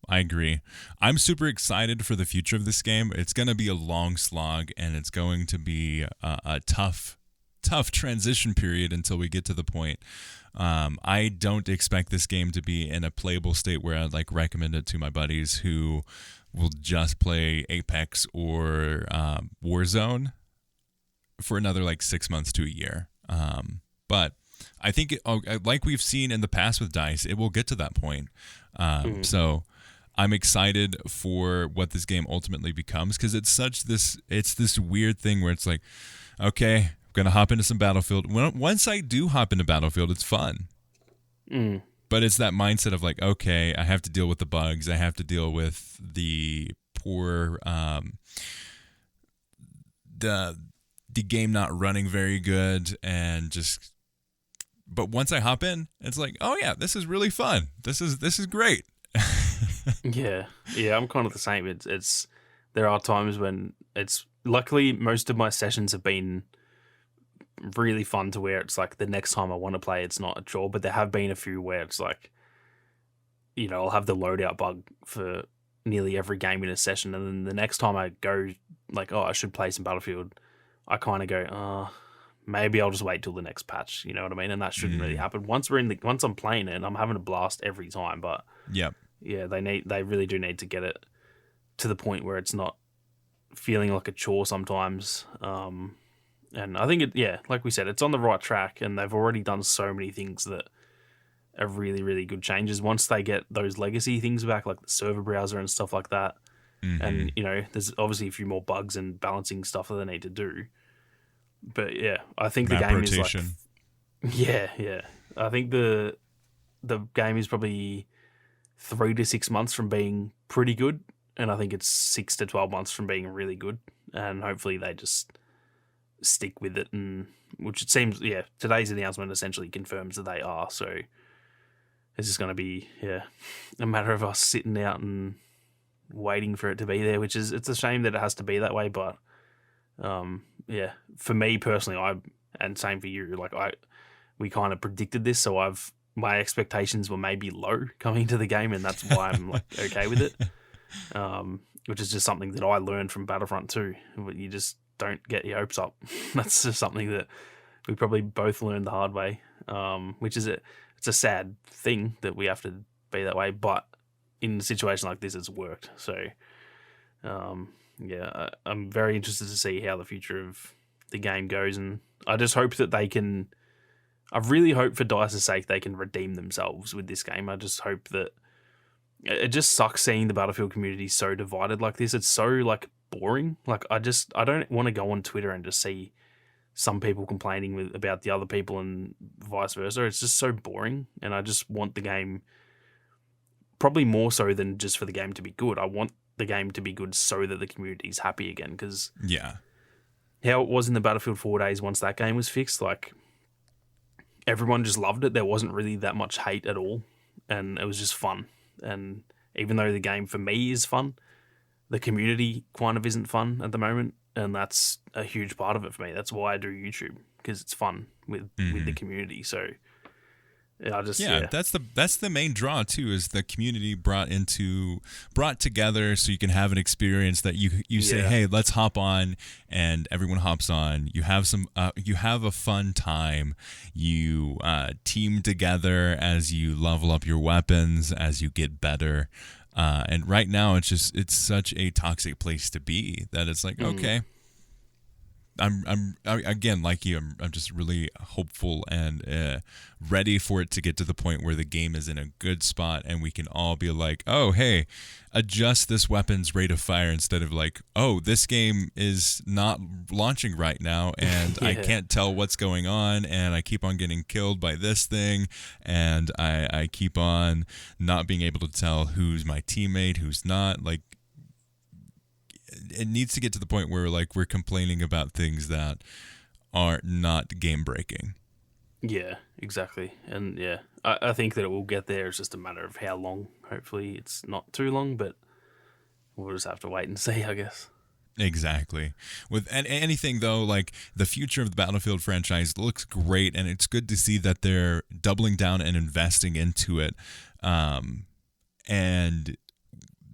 I agree. I'm super excited for the future of this game. It's going to be a long slog, and it's going to be a tough transition period until we get to the point. I don't expect this game to be in a playable state where I'd like recommend it to my buddies who will just play Apex or Warzone for another like 6 months to a year. But I think, like we've seen in the past with DICE, it will get to that point. So I'm excited for what this game ultimately becomes, because it's this weird thing where it's like, okay, I'm going to hop into some Battlefield. Once I do hop into Battlefield, it's fun. But it's that mindset of like, okay, I have to deal with the bugs. I have to deal with the poor, the game not running very good, and just, but once I hop in, it's like, oh yeah, this is really fun. This is great. Yeah, I'm kind of the same. It's there are times when it's, luckily most of my sessions have been really fun to where it's like the next time I want to play, it's not a chore. But there have been a few where it's like, I'll have the loadout bug for nearly every game in a session, and then the next time I go, like, oh, I should play some Battlefield, I kind of go, maybe I'll just wait till the next patch. You know what I mean? And that shouldn't really happen. Once I'm playing it, and I'm having a blast every time. But yeah, they really do need to get it to the point where it's not feeling like a chore sometimes. And I think like we said, it's on the right track, and they've already done so many things that are really, really good changes. Once they get those legacy things back, like the server browser and stuff like that, and there's obviously a few more bugs and balancing stuff that they need to do. But yeah, I think map the game rotation. is like, I think the game is probably 3 to 6 months from being pretty good, and I think it's 6 to 12 months from being really good, and hopefully they just stick with it, and which it seems, today's announcement essentially confirms that they are. So it's just going to be a matter of us sitting out and waiting for it to be there, which is, it's a shame that it has to be that way, but for me personally, and same for you, like we kind of predicted this, so my expectations were maybe low coming to the game, and that's why I'm like okay with it. Which is just something that I learned from Battlefront 2. You just don't get your hopes up. That's just something that we probably both learned the hard way. Which is it's a sad thing that we have to be that way, but in a situation like this, it's worked. So, I'm very interested to see how the future of the game goes, and I just hope that they can. I really hope for DICE's sake they can redeem themselves with this game. I just hope that it just sucks seeing the Battlefield community so divided like this. It's so like boring. Like I don't want to go on Twitter and just see some people complaining about the other people and vice versa. It's just so boring, and I just want the game, probably more so than just for the game to be good. I want the game to be good so that the community is happy again, because how it was in the Battlefield 4 days once that game was fixed, like everyone just loved it. There wasn't really that much hate at all, and it was just fun. And even though the game for me is fun, the community kind of isn't fun at the moment, and that's a huge part of it for me. That's why I do YouTube, because it's fun with the community. So that's the main draw too, is the community brought together, so you can have an experience that you say, hey, let's hop on, and everyone hops on. You have a fun time. You team together as you level up your weapons, as you get better. And right now it's such a toxic place to be that it's like, okay, I'm again, like you, I'm just really hopeful and ready for it to get to the point where the game is in a good spot, and we can all be like, oh, hey, adjust this weapon's rate of fire, instead of like, oh, this game is not launching right now, and I can't tell what's going on, and I keep on getting killed by this thing, and I keep on not being able to tell who's my teammate, who's not. Like, it needs to get to the point where like we're complaining about things that are not game breaking. Yeah, exactly. And I think that it will get there. It's just a matter of how long. Hopefully it's not too long, but we'll just have to wait and see, I guess. Exactly. With anything though, like the future of the Battlefield franchise looks great, and it's good to see that they're doubling down and investing into it. And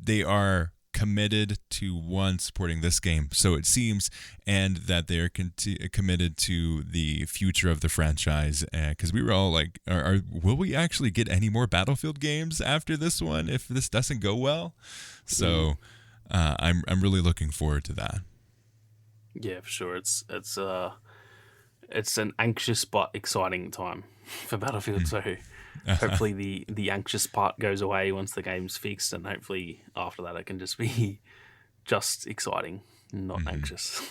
they are committed to supporting this game, so it seems, and that they're committed to the future of the franchise, because we were all like, will we actually get any more Battlefield games after this one if this doesn't go well? So I'm really looking forward to that. Yeah, for sure. It's an anxious but exciting time for Battlefield. So hopefully the anxious part goes away once the game's fixed, and hopefully after that it can just be just exciting, not anxious.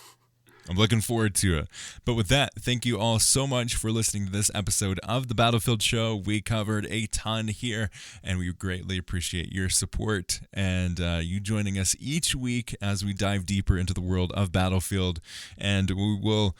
I'm looking forward to it. But with that, thank you all so much for listening to this episode of the Battlefield Show. We covered a ton here, and we greatly appreciate your support and you joining us each week as we dive deeper into the world of Battlefield. And we will,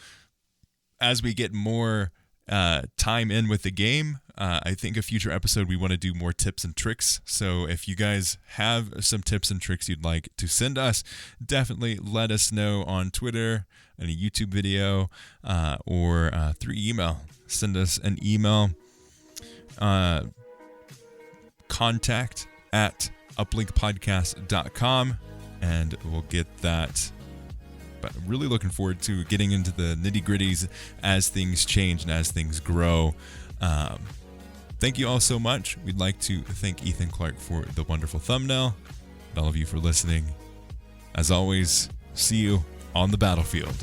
as we get more time in with the game, I think a future episode we want to do more tips and tricks. So if you guys have some tips and tricks you'd like to send us, definitely let us know on Twitter, in a YouTube video, or through email. Send us an email, contact@uplinkpodcast.com, and we'll get that. But really looking forward to getting into the nitty-gritties as things change and as things grow. Thank you all so much. We'd like to thank Ethan Clark for the wonderful thumbnail, and all of you for listening. As always, see you on the battlefield.